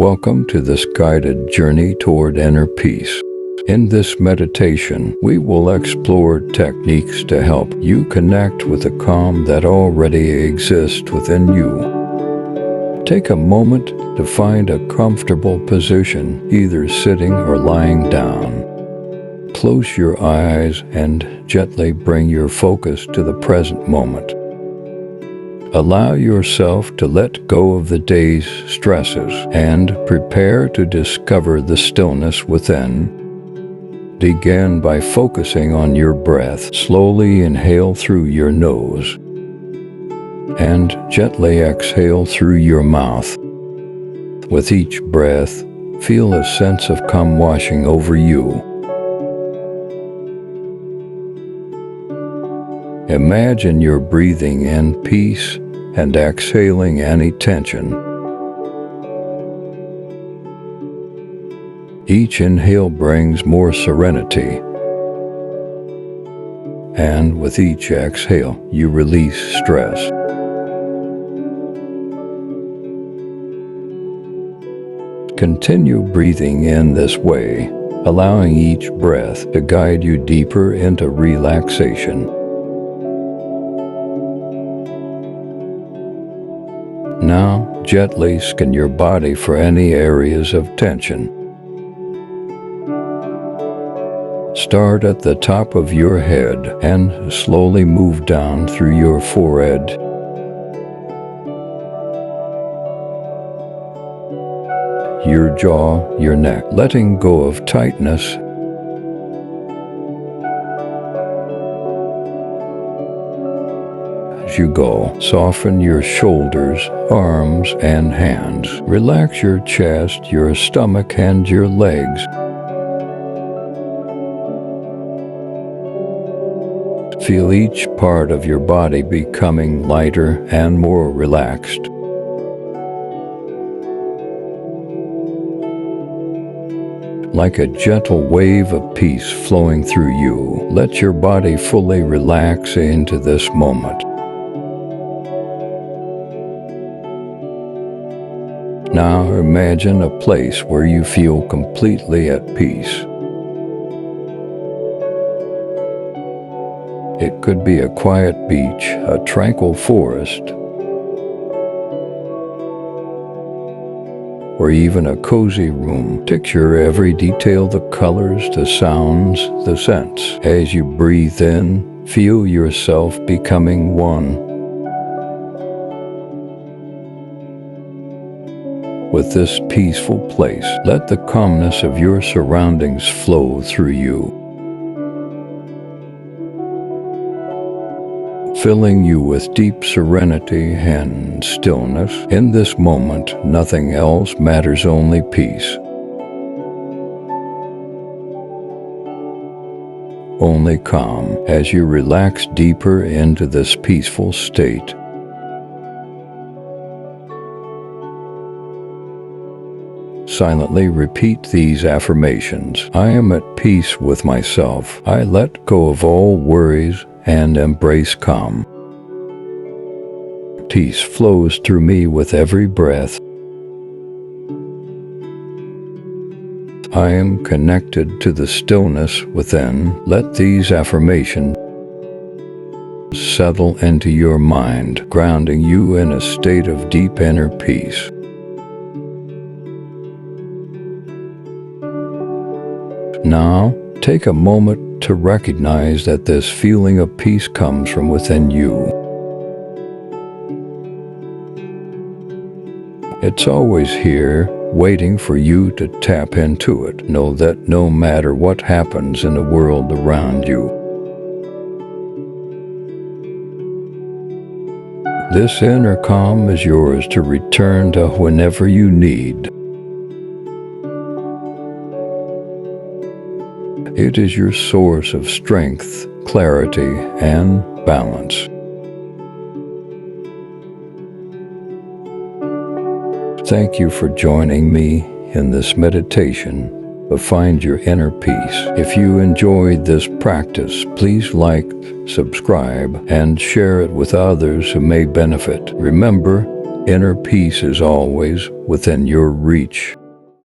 Welcome to this guided journey toward inner peace. In this meditation, we will explore techniques to help you connect with the calm that already exists within you. Take a moment to find a comfortable position, either sitting or lying down. Close your eyes and gently bring your focus to the present moment. Allow yourself to let go of the day's stresses and prepare to discover the stillness within. Begin by focusing on your breath. Slowly inhale through your nose and gently exhale through your mouth. With each breath, feel a sense of calm washing over you. Imagine you're breathing in peace and exhaling any tension. Each inhale brings more serenity, and with each exhale, you release stress. Continue breathing in this way, allowing each breath to guide you deeper into relaxation. Now, gently scan your body for any areas of tension. Start at the top of your head and slowly move down through your forehead. Your jaw, your neck, letting go of tightness. As you go, soften your shoulders, arms, and hands. Relax your chest, your stomach, and your legs. Feel each part of your body becoming lighter and more relaxed. Like a gentle wave of peace flowing through you, let your body fully relax into this moment. Now imagine a place where you feel completely at peace. It could be a quiet beach, a tranquil forest, or even a cozy room. Picture every detail, the colors, the sounds, the scents. As you breathe in, feel yourself becoming one with this peaceful place. Let the calmness of your surroundings flow through you, filling you with deep serenity and stillness. In this moment, nothing else matters, only peace. Only calm. As you relax deeper into this peaceful state, silently repeat these affirmations. I am at peace with myself. I let go of all worries and embrace calm. Peace flows through me with every breath. I am connected to the stillness within. Let these affirmations settle into your mind, grounding you in a state of deep inner peace. Now, take a moment to recognize that this feeling of peace comes from within you. It's always here, waiting for you to tap into it. Know that no matter what happens in the world around you, this inner calm is yours to return to whenever you need. It is your source of strength, clarity, and balance. Thank you for joining me in this meditation to find your inner peace. If you enjoyed this practice, please like, subscribe, and share it with others who may benefit. Remember, Inner peace is always within your reach.